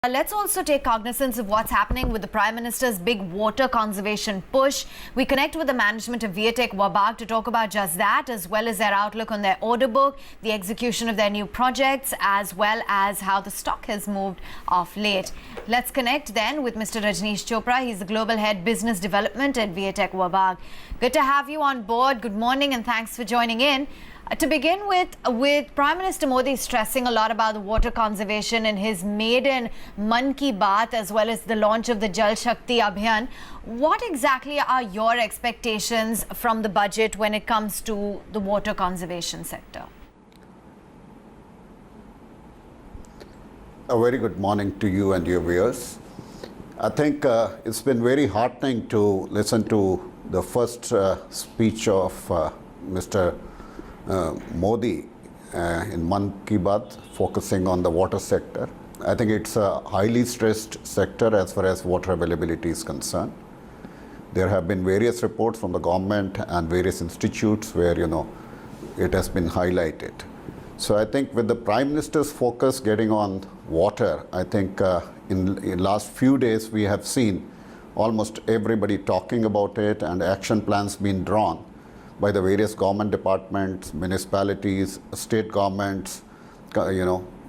Let's also take cognizance of what's happening with the Prime Minister's big water conservation push. We connect with the management of Tech Wabag to talk about just that, as well as their outlook on their order book, the execution of their new projects, as well as how the stock has moved of late. Let's connect then with Mr. Rajneesh Chopra. He's the Global Head Business Development at Tech Wabag. Good to have you on board. Good morning and thanks for joining in. To begin with Prime Minister Modi stressing a lot about the water conservation in his maiden Mann Ki Baat, as well as the launch of the Shakti Abhiyan. What exactly are your expectations from the budget when it comes to the water conservation sector? A very good morning to you and your viewers. I think it's been very heartening to listen to the first speech of Mr. Modi in Mann Ki Baat, focusing on the water sector. I think it's a highly stressed sector as far as water availability is concerned. There have been various reports from the government and various institutes where, it has been highlighted. So I think with the Prime Minister's focus getting on water, I think in last few days we have seen almost everybody talking about it and action plans being drawn by the various government departments, municipalities, state governments,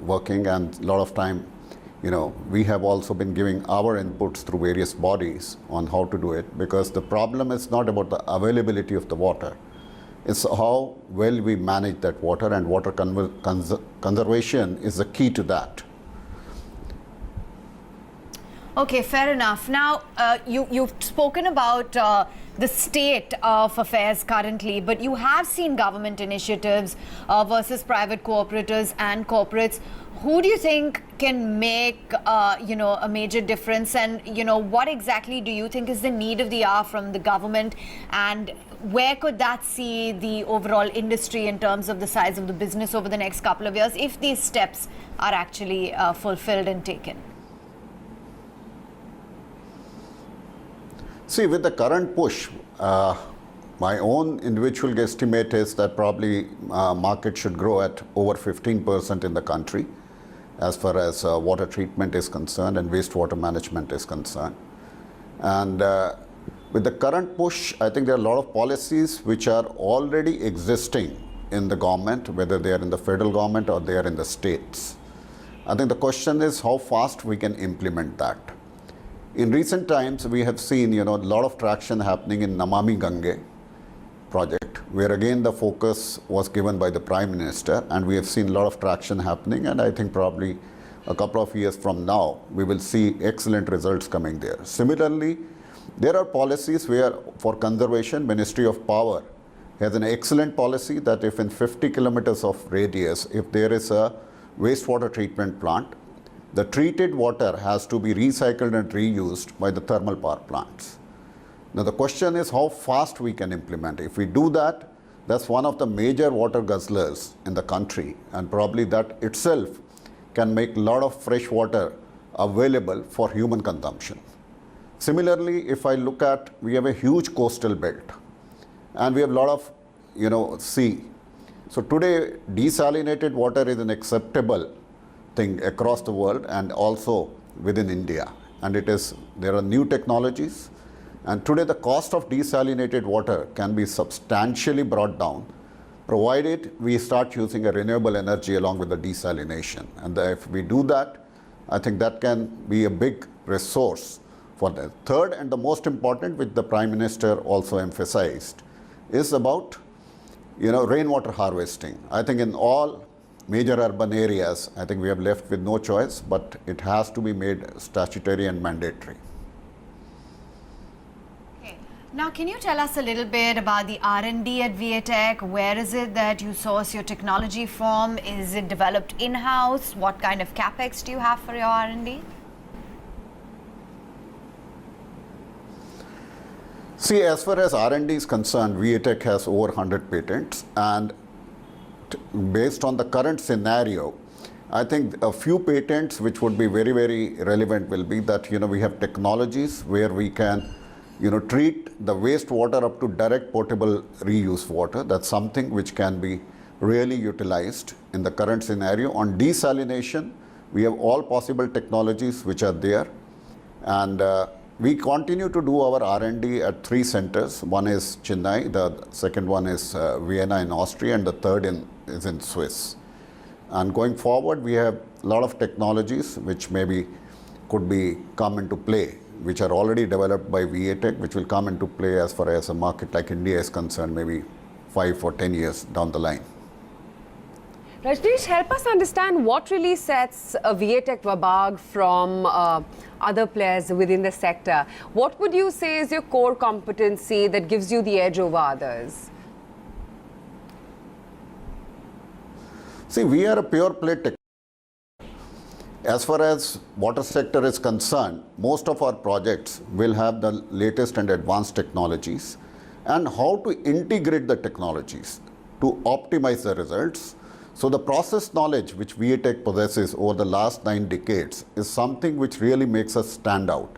working, and a lot of time, we have also been giving our inputs through various bodies on how to do it, because the problem is not about the availability of the water. It's how well we manage that water, and water conservation is the key to that. Okay, fair enough. Now, you've spoken about the state of affairs currently, but you have seen government initiatives versus private cooperatives and corporates. Who do you think can make, a major difference? And, what exactly do you think is the need of the hour from the government? And where could that see the overall industry in terms of the size of the business over the next couple of years, if these steps are actually fulfilled and taken? See, with the current push, my own individual guesstimate is that probably market should grow at over 15% in the country as far as water treatment is concerned and wastewater management is concerned. And with the current push, I think there are a lot of policies which are already existing in the government, whether they are in the federal government or they are in the states. I think the question is how fast we can implement that. In recent times, we have seen, a lot of traction happening in Namami Gange project, where again the focus was given by the Prime Minister, and we have seen a lot of traction happening, and I think probably a couple of years from now, we will see excellent results coming there. Similarly, there are policies where for conservation, Ministry of Power has an excellent policy that if in 50 kilometers of radius, if there is a wastewater treatment plant, the treated water has to be recycled and reused by the thermal power plants. Now the question is how fast we can implement. If we do that, that's one of the major water guzzlers in the country, and probably that itself can make a lot of fresh water available for human consumption. Similarly, if I look at, we have a huge coastal belt and we have a lot of, sea. So today desalinated water is an acceptable thing across the world and also within India, and there are new technologies, and today the cost of desalinated water can be substantially brought down provided we start using a renewable energy along with the desalination. And if we do that, I think that can be a big resource for that. Third, and the most important, which the Prime Minister also emphasized, is about rainwater harvesting. I think in all major urban areas, I think we have left with no choice, but it has to be made statutory and mandatory. Okay. Now, can you tell us a little bit about the R&D at Tech? Where is it that you source your technology from? Is it developed in-house? What kind of capex do you have for your R&D? See, as far as R&D is concerned, Tech has over 100 patents, and based on the current scenario, I think a few patents which would be very, very relevant will be that, we have technologies where we can, treat the wastewater up to direct potable reuse water. That's something which can be really utilized in the current scenario. On desalination, We have all possible technologies which are there, and we continue to do our R&D at 3 centers. One is Chennai, the second one is Vienna in Austria, and the third is in Swiss. And going forward, we have a lot of technologies which maybe could come into play, which are already developed by VATech, which will come into play as far as a market like India is concerned, maybe 5 or 10 years down the line. Rajneesh, help us understand what really sets Tech Wabag from other players within the sector. What would you say is your core competency that gives you the edge over others? See, we are a pure play tech. As far as water sector is concerned, most of our projects will have the latest and advanced technologies, and how to integrate the technologies to optimize the results. So the process knowledge which VATech possesses over the last 9 decades is something which really makes us stand out.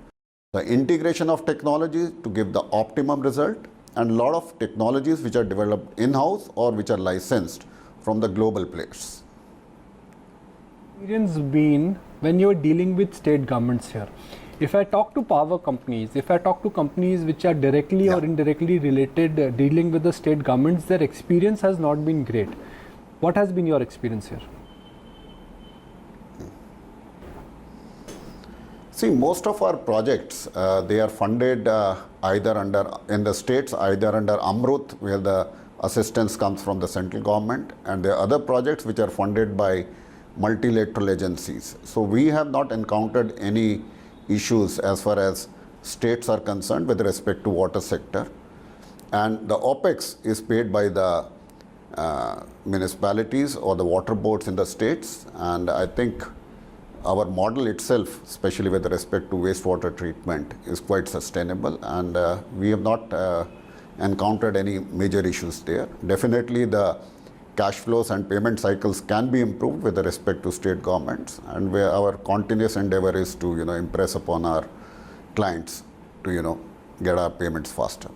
The integration of technology to give the optimum result, and a lot of technologies which are developed in-house or which are licensed from the global players. Experience been when you're dealing with state governments here? If I talk to power companies, if I talk to companies which are directly or indirectly related dealing with the state governments, their experience has not been great. What has been your experience here? See, most of our projects, they are funded either in the states, either under Amrut, where the assistance comes from the central government, and there are other projects which are funded by multilateral agencies. So we have not encountered any issues as far as states are concerned with respect to water sector. And the OPEX is paid by the municipalities or the water boards in the states, and I think our model itself, especially with respect to wastewater treatment, is quite sustainable, and we have not encountered any major issues there. Definitely the cash flows and payment cycles can be improved with respect to state governments, and where our continuous endeavor is to impress upon our clients to get our payments faster.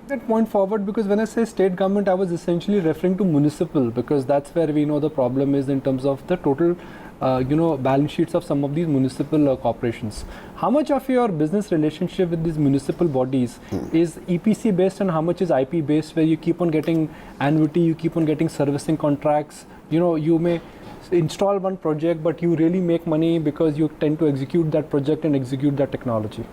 That point forward, because when I say state government, I was essentially referring to municipal, because that's where we know the problem is in terms of the total balance sheets of some of these municipal corporations. How much of your business relationship with these municipal bodies is EPC based, and how much is IP based, where you keep on getting annuity, you keep on getting servicing contracts? You may install one project, but you really make money because you tend to execute that project and execute that technology.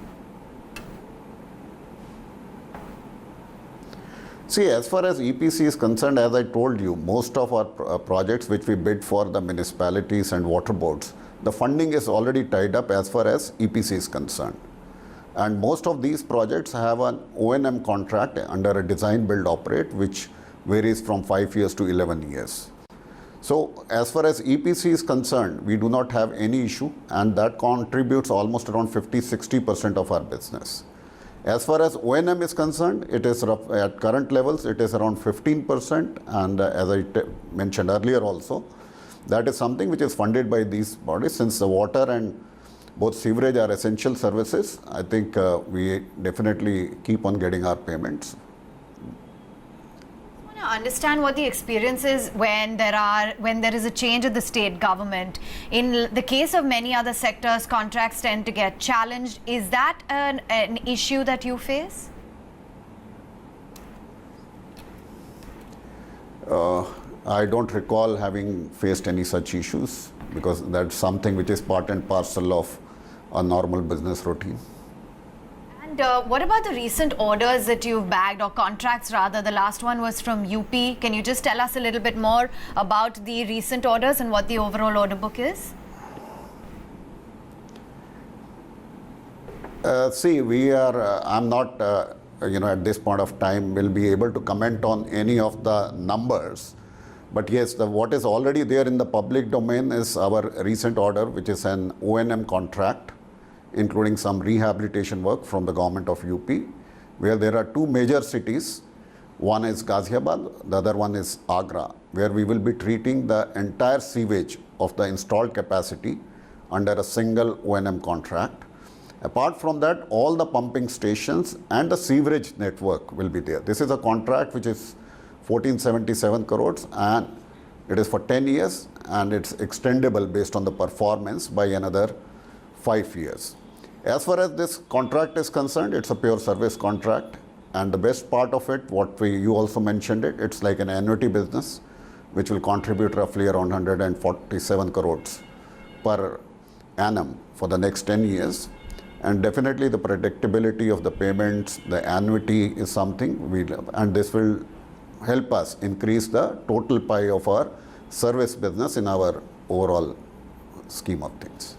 See, as far as EPC is concerned, as I told you, most of our projects which we bid for the municipalities and water boards, the funding is already tied up as far as EPC is concerned. And most of these projects have an O&M contract under a design, build, operate, which varies from 5 years to 11 years. So as far as EPC is concerned, we do not have any issue, and that contributes almost around 50-60% of our business. As far as O&M is concerned, it is at current levels, it is around 15%, and as I mentioned earlier also, that is something which is funded by these bodies. Since the water and both sewerage are essential services, I think we definitely keep on getting our payments. Understand what the experience is when there is a change in the state government. In the case of many other sectors, contracts tend to get challenged. Is that an issue that you face? I don't recall having faced any such issues, because that's something which is part and parcel of a normal business routine. And what about the recent orders that you've bagged, or contracts rather? The last one was from UP. Can you just tell us a little bit more about the recent orders and what the overall order book is? See, I'm not, at this point of time, will be able to comment on any of the numbers. But yes, what is already there in the public domain is our recent order, which is an O&M contract, including some rehabilitation work from the government of UP, where there are 2 major cities. One is Ghaziabad, the other one is Agra, where we will be treating the entire sewage of the installed capacity under a single O&M contract. Apart from that, all the pumping stations and the sewerage network will be there. This is a contract which is 1477 crores, and it is for 10 years, and it's extendable based on the performance by another 5 years. As far as this contract is concerned, it's a pure service contract, and the best part of it, you also mentioned it, it's like an annuity business, which will contribute roughly around 147 crores per annum for the next 10 years. And definitely the predictability of the payments, the annuity is something we love, and this will help us increase the total pie of our service business in our overall scheme of things.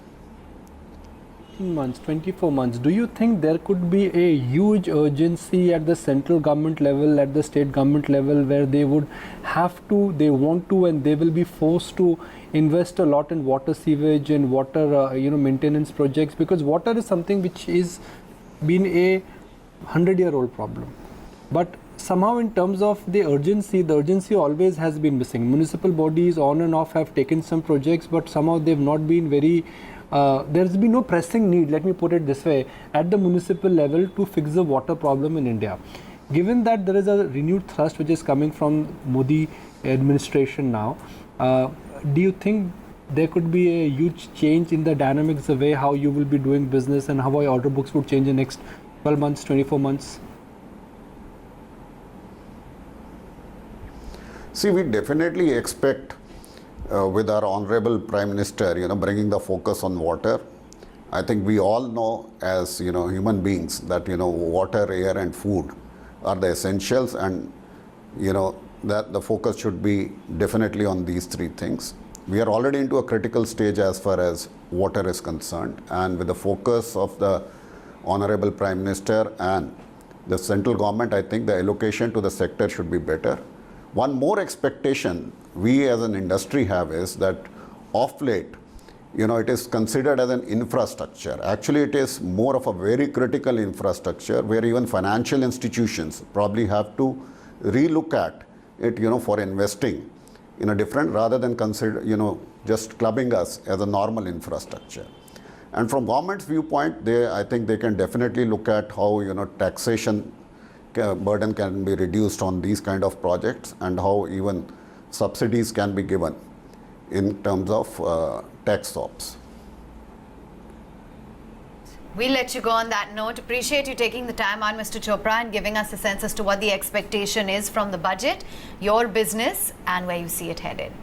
18 months, 24 months, do you think there could be a huge urgency at the central government level, at the state government level, where they would have to, they want to, and they will be forced to invest a lot in water sewage and water maintenance projects, because water is something which is been a 100-year-old problem. But somehow in terms of the urgency always has been missing. Municipal bodies on and off have taken some projects, but somehow they've not been very there's been no pressing need, let me put it this way, at the municipal level to fix the water problem in India. Given that there is a renewed thrust which is coming from Modi administration now, do you think there could be a huge change in the dynamics, the way how you will be doing business and how your order books would change in the next 12 months, 24 months? See, we definitely expect with our Honorable Prime Minister, bringing the focus on water. I think we all know as, human beings that, water, air and food are the essentials, and, that the focus should be definitely on these three things. We are already into a critical stage as far as water is concerned, and with the focus of the Honorable Prime Minister and the central government, I think the allocation to the sector should be better. One more expectation we as an industry have is that of late, it is considered as an infrastructure. Actually, it is more of a very critical infrastructure where even financial institutions probably have to relook at it, for investing in a different, rather than consider, just clubbing us as a normal infrastructure. And from government's viewpoint, I think they can definitely look at how, taxation burden can be reduced on these kind of projects, and how even subsidies can be given in terms of tax ops. We'll let you go on that note. Appreciate you taking the time on, Mr. Chopra, and giving us a sense as to what the expectation is from the budget, your business, and where you see it headed.